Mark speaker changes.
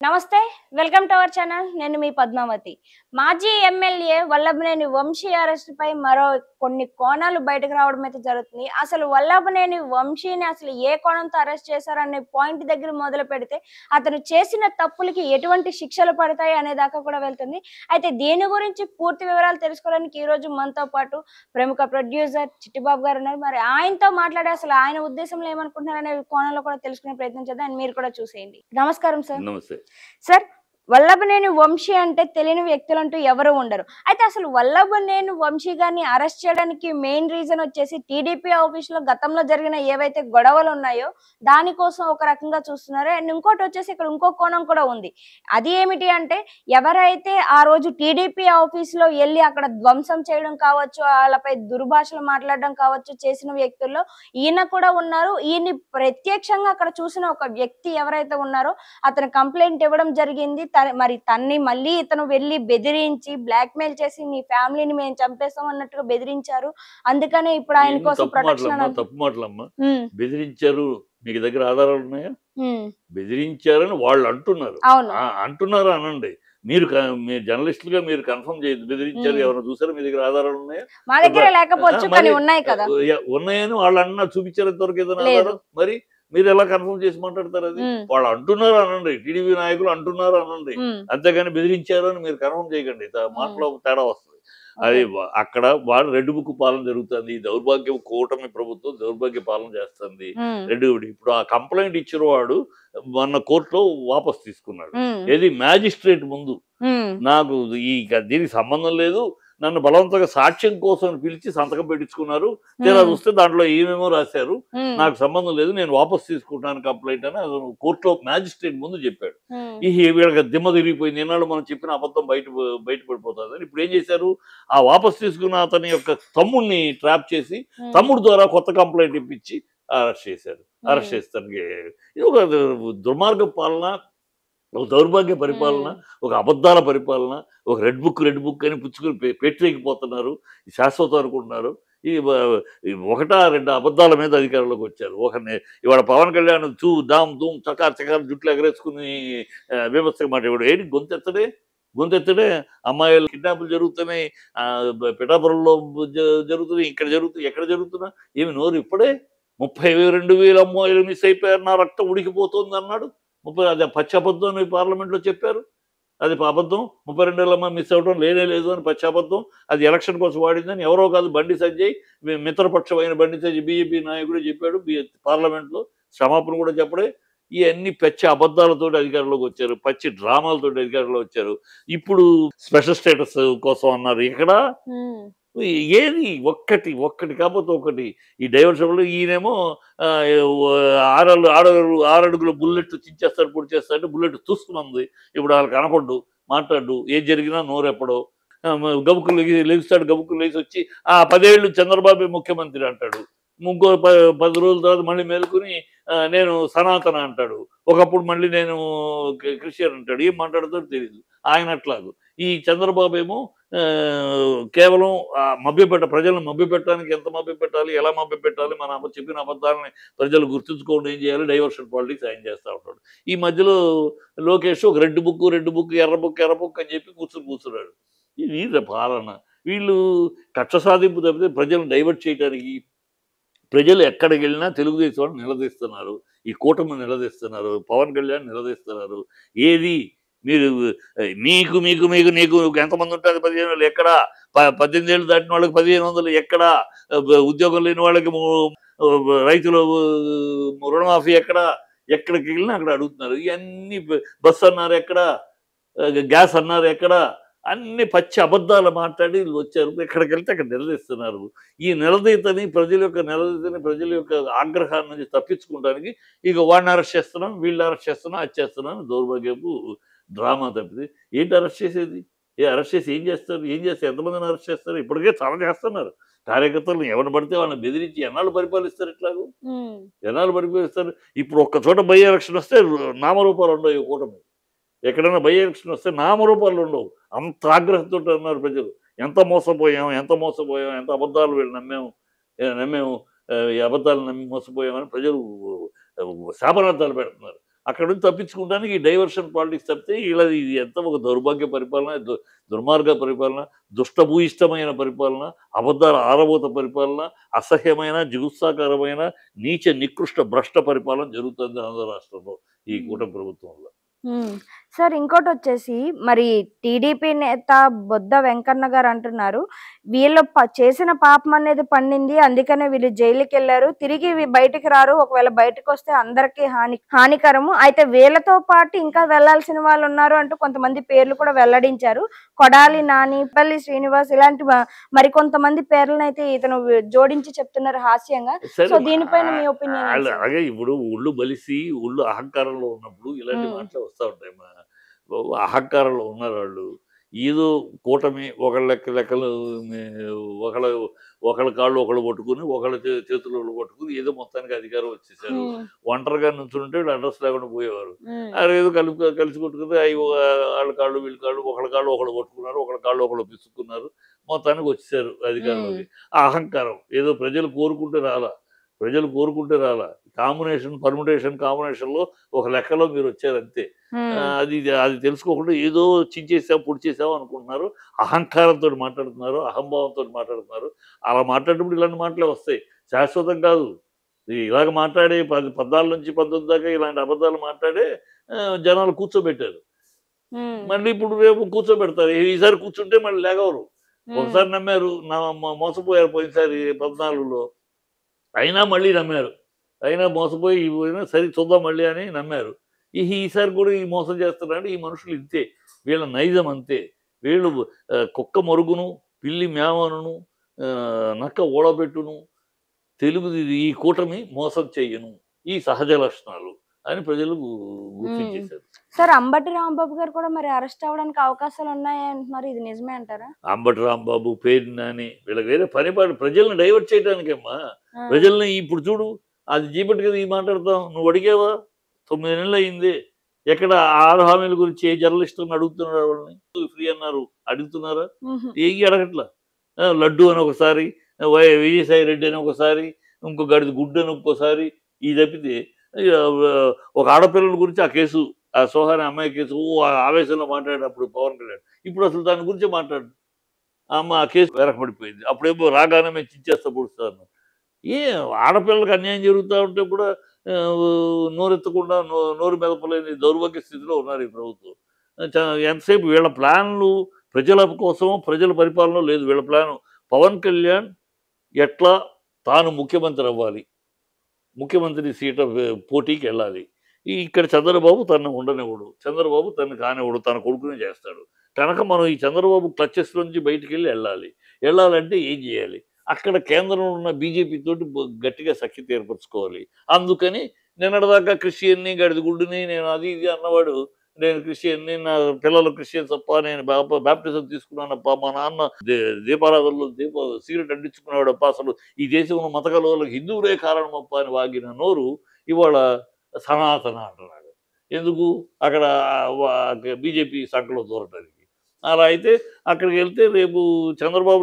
Speaker 1: నమస్తే. Welcome to our channel. నేను మీ పద్మావతి. మాజీ ఎమ్మెల్యే వల్లభనేని వంశీ అరెస్ట్‌పై మరో కొన్ని కోణాలు బయటకు రావడం అయితే జరుగుతుంది. అసలు వల్లభనేని వంశీని అసలు ఏ కోణంతో అరెస్ట్ చేశారనే పాయింట్ దగ్గర మొదలుపెడితే, అతను చేసిన తప్పులకి ఎటువంటి శిక్షలు పడతాయి అనే దాకా కూడా వెళ్తుంది. అయితే దీని గురించి పూర్తి వివరాలు తెలుసుకోవడానికి ఈరోజు మనతో పాటు ప్రముఖ ప్రొడ్యూసర్ చిట్టిబాబు గారు ఉన్నారు. మరి ఆయనతో మాట్లాడి అసలు ఆయన ఉద్దేశంలో ఏమనుకుంటున్నారనే కోణంలో కూడా తెలుసుకునే ప్రయత్నం చేద్దాం. అండ్ మీరు కూడా చూసేయండి. నమస్కారం సార్.
Speaker 2: నమస్తే.
Speaker 1: సార్, వల్లభనేని వంశీ అంటే తెలియని వ్యక్తులంటూ ఎవరు ఉండరు. అయితే అసలు వల్లభనేని వంశీ గారిని అరెస్ట్ చేయడానికి మెయిన్ రీజన్ వచ్చేసి టీడీపీ ఆఫీస్‌లో గతంలో జరిగిన ఏవైతే గొడవలు ఉన్నాయో దానికోసం ఒక రకంగా చూస్తున్నారు. అండ్ ఇంకోటి వచ్చేసి ఇక్కడ ఇంకో కోణం కూడా ఉంది. అది ఏమిటి అంటే ఎవరైతే ఆ రోజు టీడీపీ ఆఫీస్‌లో ఎళ్లి అక్కడ ధ్వంసం చేయడం కావచ్చు, ఆళ్ళపై దుర్భాషలు మాట్లాడడం కావచ్చు చేసిన వ్యక్తుల్లో ఈయన కూడా ఉన్నారు. ఈయన్ని ప్రత్యక్షంగా అక్కడ చూసిన ఒక వ్యక్తి ఎవరైతే ఉన్నారో అతను కంప్లెయింట్ ఇవ్వడం జరిగింది. మరి తన్ని మళ్ళీ ఇతను వెళ్లి బెదిరించి బ్లాక్‌మెయిల్ చేసి నీ ఫ్యామిలీని మేము చంపేస్తాం అన్నట్టుగా బెదిరించారు. అందుకనే ఇప్పుడు ఆయన కోసం ప్రొటెక్షన్
Speaker 2: తప్పు మాటలమ్మా.
Speaker 1: హ్మ్.
Speaker 2: బెదిరించారు, మీకు దగ్గర ఆధారాలు ఉన్నాయా?
Speaker 1: హ్మ్.
Speaker 2: బెదిరించారని వాళ్ళు అంటున్నారు.
Speaker 1: అవును.
Speaker 2: అంటున్నారు అనండి. మీరు జర్నలిస్టులుగా మీరు కన్ఫర్మ్ చేయదు. బెదిరించారు ఎవరైనా చూసారా? మీ దగ్గర ఆధారాలు ఉన్నాయా?
Speaker 1: మా దగ్గర లేకపోవచ్చు కానీ ఉన్నాయి కదా.
Speaker 2: ఉన్నాయని వాళ్ళు అన్నారు. చూపించారు ఇంతవరకు ఏదైనా
Speaker 1: లేదు.
Speaker 2: ఆధారం? మరి మీరు ఎలా కన్ఫర్మ్ చేసి మాట్లాడతారు? అది వాళ్ళు అంటున్నారు అనండి. టీడీపీ నాయకులు అంటున్నారు అనండి. అంతేగాని బెదిరించారు అని మీరు కన్ఫర్మ్ చేయకండి. మాటలో తేడా వస్తుంది. అది అక్కడ వాడు రెడ్ బుక్ పాలన జరుగుతుంది. దౌర్భాగ్యం కూటమి ప్రభుత్వం దౌర్భాగ్య పాలన చేస్తుంది. ఇప్పుడు ఆ కంప్లైంట్ ఇచ్చిన వాడు మొన్న కోర్టులో వాపస్ తీసుకున్నాడు. ఏది మ్యాజిస్ట్రేట్ ముందు నాకు దీనికి సంబంధం లేదు, నన్ను బలవంతంగా సాక్ష్యం కోసం పిలిచి సంతకం పెట్టించుకున్నారు, తీరా చూస్తే దాంట్లో ఏమేమో రాశారు, నాకు సంబంధం లేదు, నేను వాపస్ తీసుకుంటాను కంప్లైంట్ అని కోర్టులో మ్యాజిస్ట్రేట్ ముందు చెప్పాడు. వీళ్ళకి దిమ్మ తిరిగిపోయింది. ఎన్నాళ్ళు మనం చెప్పిన అబద్ధం బయటపడిపోతుంది అని ఇప్పుడు ఏం చేశారు, ఆ వాపస్ తీసుకున్న అతని యొక్క తమ్ముడిని ట్రాప్ చేసి తమ్ముడు ద్వారా కొత్త కంప్లైంట్ ఇప్పించి అరెస్ట్ చేశారు. అరెస్ట్ చేస్తానికి ఇది ఒక దుర్మార్గ పాలన, ఒక దౌర్భాగ్య పరిపాలన, ఒక అబద్ధాల పరిపాలన, ఒక రెడ్ బుక్ అని పుచ్చుకుని పెట్టలేకపోతున్నారు, శాశ్వతం అనుకుంటున్నారు. ఈ ఒకటా రెండు అబద్ధాల మీద అధికారంలోకి వచ్చారు. ఇవాళ పవన్ కళ్యాణ్ దామ్ ధూమ్ చకార్ జుట్లు ఎగరేసుకుని విమర్శగా మాట్లాడాడు. ఏంటి గొంతెత్తడే అమ్మాయిలు కిడ్నాపులు జరుగుతున్నాయి, పిఠాపురంలో జరుగుతున్నాయి, ఇక్కడ జరుగుతున్నాయి, ఎక్కడ జరుగుతున్నా ఏమి నోరు ఇప్పుడే 32,000 అమ్మాయిలు మిస్ అయిపోయారు, నా రక్తం ఉడికిపోతుంది అన్నాడు. అది పచ్చి అబద్ధం అని పార్లమెంట్లో చెప్పారు. అది అబద్ధం. 32,000 అమ్మాయి మిస్ అవ్వడం లేదు అని పచ్చి అబద్ధం. అది ఎలక్షన్ కోసం వాడిందని ఎవరో కాదు, బండి సంజయ్, మిత్రపక్షమైన బండి సంజయ్ బీజేపీ నాయకుడే చెప్పాడు పార్లమెంట్లో. క్షమాపణ కూడా చెప్పడే. ఇవన్నీ పచ్చి అబద్ధాలతోటి అధికారంలోకి వచ్చారు, పచ్చి డ్రామాలతోటి అధికారంలో వచ్చారు. ఇప్పుడు స్పెషల్ స్టేటస్ కోసం అన్నారు. ఇక్కడ ఏది ఒక్కటి కాకపోతే ఒకటి ఈ డైవర్షన్లో ఈయనేమో 6 అడుగుల బుల్లెట్ చించేస్తాడు, పొడి చేస్తాడు, బుల్లెట్ చూసుకున్నది. ఇప్పుడు వాళ్ళకి కనపడ్డు, మాట్లాడు, ఏం జరిగినా నోరెప్పడో గబుక్కులు లెగుస్తాడు. గబుక్కులు లేచి వచ్చి 10 ఏళ్ళు చంద్రబాబు ముఖ్యమంత్రి అంటాడు. ఇంకో 10 రోజుల తర్వాత మళ్ళీ మేలుకుని నేను సనాతన అంటాడు. ఒకప్పుడు మళ్ళీ నేను క్రిస్టియన్ అంటాడు. ఏం మాట్లాడుతాడో తెలియదు. ఆయన అట్లాగు ఈ చంద్రబాబు ఏమో కేవలం ప్రజలను మభ్యపెట్టడానికి ఎంత మభ్యపెట్టాలి, ఎలా మభ్యపెట్టాలి, మన చెప్పిన అబద్ధాలని ప్రజలు గుర్తుంచుకోండి, ఏం చేయాలి, డైవర్షన్ పాలిటిక్స్ ఆయన చేస్తూ ఉంటాడు. ఈ మధ్యలో లోకేష్ ఒక రెడ్ బుక్ ఎర్ర బుక్ అని చెప్పి కూర్చున్నాడు. ఇది పాలన. వీళ్ళు కక్ష సాధింపు తప్పితే ప్రజలను డైవర్ట్ చేయడానికి ప్రజలు ఎక్కడికి వెళ్ళినా తెలుగుదేశం వాళ్ళు నిలదీస్తున్నారు, ఈ కూటమి నిలదీస్తున్నారు, పవన్ కళ్యాణ్ నిలదీస్తున్నారు. ఏది మీరు నీకు ఎంతమంది ఉంటారు? 15,000 ఎక్కడా? 18 ఏళ్ళు దాటిన వాళ్ళకి 1,500 ఎక్కడా? ఉద్యోగం లేని వాళ్ళకి రైతులు రుణమాఫీ ఎక్కడా? ఎక్కడికి వెళ్ళినా అక్కడ అడుగుతున్నారు. ఇవన్నీ బస్సు అన్నారు ఎక్కడా? గ్యాస్ అన్నారు ఎక్కడా? అన్ని పచ్చి అబద్ధాలు మాట్లాడి వచ్చారు. ఎక్కడికి వెళ్తే అక్కడ నిలదీస్తున్నారు. ఈ నిలదీతని ప్రజల యొక్క ఆగ్రహాన్ని నుంచి తప్పించుకోవడానికి ఇక వాడిని అరెస్ట్ చేస్తున్నాం, వీళ్ళు అరెస్ట్ చేస్తున్నాం, అది చేస్తున్నాం, దౌర్భాగ్యపు డ్రామా తప్పితే ఏంటి అరెస్ట్ చేసేది? అరెస్ట్ చేసి ఏం చేస్తారు? ఎంతమందిని అరెస్ట్ చేస్తారు? ఇప్పటికే చాలా చేస్తున్నారు. కార్యకర్తలను ఎవరిని పడితే వాళ్ళని బెదిరించి ఎన్నాళ్ళు పరిపాలిస్తారు? ఇట్లాగూ ఎన్నాళ్ళు పరిపాలిస్తారు? ఇప్పుడు ఒక్క చోట బై ఎలక్షన్ వస్తే నామరూపాలు ఉండవు. ఈ కూటమి ఎక్కడైనా బై ఎలక్షన్ వస్తే నామరూపాలు ఉండవు. అంత ఆగ్రహంతో అన్నారు ప్రజలు. ఎంత మోసపోయాం, ఎంత అబద్ధాలు వీళ్ళు నమ్మేము, ఈ అబద్ధాలు నమ్మి మోసపోయామని ప్రజలు శాపనార్థాలు పెడుతున్నారు. అక్కడ నుంచి తప్పించుకోవడానికి ఈ డైవర్షన్ పాలిటిక్స్ తప్పితే ఇలా ఇది ఎంత ఒక దౌర్భాగ్య పరిపాలన, దుర్మార్గ పరిపాలన, దుష్టభూయిష్టమైన పరిపాలన, అబద్ధాల ఆరబోత పరిపాలన, అసహ్యమైన జుగుత్సాకరమైన నీచ నికృష్ట భ్రష్ట పరిపాలన జరుగుతుంది ఆంధ్ర రాష్ట్రంలో ఈ కూటమి ప్రభుత్వంలో.
Speaker 1: సార్ ఇంకోటి వచ్చేసి మరి టీడీపీ నేత బొద్ద వెంకన్న గారు అంటున్నారు వీళ్ళు చేసిన పాపం అనేది పండింది, అందుకనే వీళ్ళు జైలుకి వెళ్ళారు, తిరిగి బయటికి రారు, ఒకవేళ బయటకు వస్తే అందరికీ హానికరము, అయితే వీళ్ళతో పాటు ఇంకా వెళ్లాల్సిన వాళ్ళు ఉన్నారు అంటూ కొంతమంది పేర్లు కూడా వెల్లడించారు. కొడాలి నాని, పల్లి శ్రీనివాస్ ఇలాంటి మరికొంతమంది పేర్లను అయితే ఇతను జోడించి చెప్తున్నారు హాస్యంగా. సో దీనిపైన మీ ఒపీనియన్?
Speaker 2: అలాగే ఇప్పుడు ఒళ్ళు బలిసి ఒళ్ళు అహంకారంలో ఉన్నప్పుడు ఇలాంటి మాటలు వస్తూ ఉంటాయి. అహంకారంలో ఉన్నారు వాళ్ళు. ఏదో కూటమి ఒకళ్ళ లెక్కలు ఒకళ్ళ కాళ్ళు ఒకళ్ళు పట్టుకుని ఒకళ్ళ చేతులు ఒకళ్ళు పట్టుకుని ఏదో మొత్తానికి అధికారం వచ్చేసారు. ఒంటరిగా నుంచుంటే వీళ్ళు అడ్రస్ లేకుండా పోయేవారు. ఏదో కలిసి కొట్టుకుని వాళ్ళ కాళ్ళు వీళ్ళ కాళ్ళు ఒకళ్ళ కాళ్ళు ఒకళ్ళు పట్టుకున్నారు, ఒకళ్ళ కాళ్ళు ఒకళ్ళు పిసుక్కున్నారు, మొత్తానికి వచ్చేసారు అధికారంలోకి. ఆ అహంకారం ఏదో ప్రజలు కోరుకుంటే రాలా పర్ముటేషన్ కాంబినేషన్లో ఒక లెక్కలో మీరు వచ్చారు అంతే. అది తెలుసుకోకుండా ఏదో చించేసావు పొడి చేసావు అనుకుంటున్నారు. అహంకారంతో మాట్లాడుతున్నారు, అహంభావంతో మాట్లాడుతున్నారు. అలా మాట్లాడినప్పుడు ఇలాంటి మాటలే వస్తాయి, శాశ్వతం కాదు. ఇలాగ మాట్లాడే 14 నుంచి 19 దాకా ఇలాంటి అబద్ధాలు మాట్లాడే జనాలు కూర్చోబెట్టారు. మళ్ళీ ఇప్పుడు రేపు కూర్చోబెడతారు. ఈసారి కూర్చుంటే మళ్ళీ లేగవరు. ఒకసారి నమ్మారు, మోసపోయారు పోయినసారి 14లో. అయినా మళ్ళీ నమ్మారు, అయినా మోసపోయి పోయినా సరే చూద్దాం మళ్ళీ అని నమ్మారు. ఈసారి కూడా ఈ మోసం చేస్తున్నారంటే ఈ మనుషులు ఇంతే, వీళ్ళ నైజం అంతే. వీళ్ళు కుక్క మరుగును, పిల్లి మేమనును, నక్క ఓడబెట్టును, తెలుగుది ఈ కూటమి మోసం చెయ్యను, ఈ సహజ లక్షణాలు అని ప్రజలు గుర్తించేశారు.
Speaker 1: సార్ అంబటి రాంబాబు గారు కూడా మరి అరెస్ట్ అవ్వడానికి అవకాశాలు ఉన్నాయి అంటున్నారు, ఇది నిజమే అంటారా?
Speaker 2: అంబటి రాంబాబు, పేరు నాని వీళ్ళకి వేరే పనిపాటు ప్రజల్ని డైవర్ట్ చేయడానికేమ్మా. ప్రజల్ని ఇప్పుడు చూడు, అది జీపటి కదా ఈ మాట్లాడతాం, నువ్వు అడిగావా? 9 నెలలు అయింది. ఎక్కడ 6 హామీల గురించి ఏ జర్నలిస్టులను అడుగుతున్నారు? వాళ్ళని ఫ్రీ అన్నారు, అడుగుతున్నారా? ఏమి అడగట్లా. లడ్డు అని ఒకసారి, విజయసాయి రెడ్డి అని ఒకసారి, ఇంకో గడిది గుడ్డు అని ఇంకోసారి, ఇది తప్పితే ఒక ఆడపిల్లల గురించి ఆ కేసు, ఆ సోహాని అమ్మాయి కేసు ఆవేశంలో మాట్లాడినప్పుడు పవన్ కళ్యాణ్, ఇప్పుడు అసలు దాని గురించి మాట్లాడు. అమ్మ ఆ కేసు వెనకబడిపోయింది, అప్పుడేమో రాగానే మేము చించేస్తా పొడుస్తాను. ఆడపిల్లలకు అన్యాయం జరుగుతూ ఉంటే కూడా నోరెత్తకుండా నోరు మెదపలేని దౌర్భాగ్య స్థితిలో ఉన్నారు ఈ ప్రభుత్వం. ఎంతసేపు వీళ్ళ ప్లాన్లు ప్రజల కోసమో ప్రజల పరిపాలన లేదు. వీళ్ళ ప్లాను పవన్ కళ్యాణ్ ఎట్లా తాను ముఖ్యమంత్రి అవ్వాలి, ముఖ్యమంత్రి సీట్ పోటీకి వెళ్ళాలి. ఇక్కడ చంద్రబాబు తనను ఉండనివ్వడు, చంద్రబాబు తనను కానివ్వడు, తన కొడుకునే చేస్తాడు. కనుక మనం ఈ చంద్రబాబు క్లచెస్ నుంచి బయటికి వెళ్ళాలంటే ఏం చేయాలి? అక్కడ కేంద్రంలో ఉన్న బీజేపీ తోటి గట్టిగా సఖ్యత ఏర్పరచుకోవాలి. అందుకని నిన్నటిదాకా క్రిస్టియన్ని గడిదిగుడ్డుని నేను అది ఇది అన్నవాడు, నేను క్రిస్టియన్ని, నా పిల్లలు క్రిస్టియన్స్ తప్ప, నేను బాప్టిజం తీసుకున్నానప్ప, మా నాన్న దీపారాధనలో సిగరెట్ అంటించుకున్నాడప్ప, అసలు ఈ దేశంలో మత కలవలకు హిందువులే కారణమప్ప అని వాగిన నోరు ఇవాళ సనాతన అంటున్నాడు. ఎందుకు? అక్కడ బీజేపీ సంఖలో దూరటానికి. అలా అయితే అక్కడికి వెళ్తే రేపు చంద్రబాబు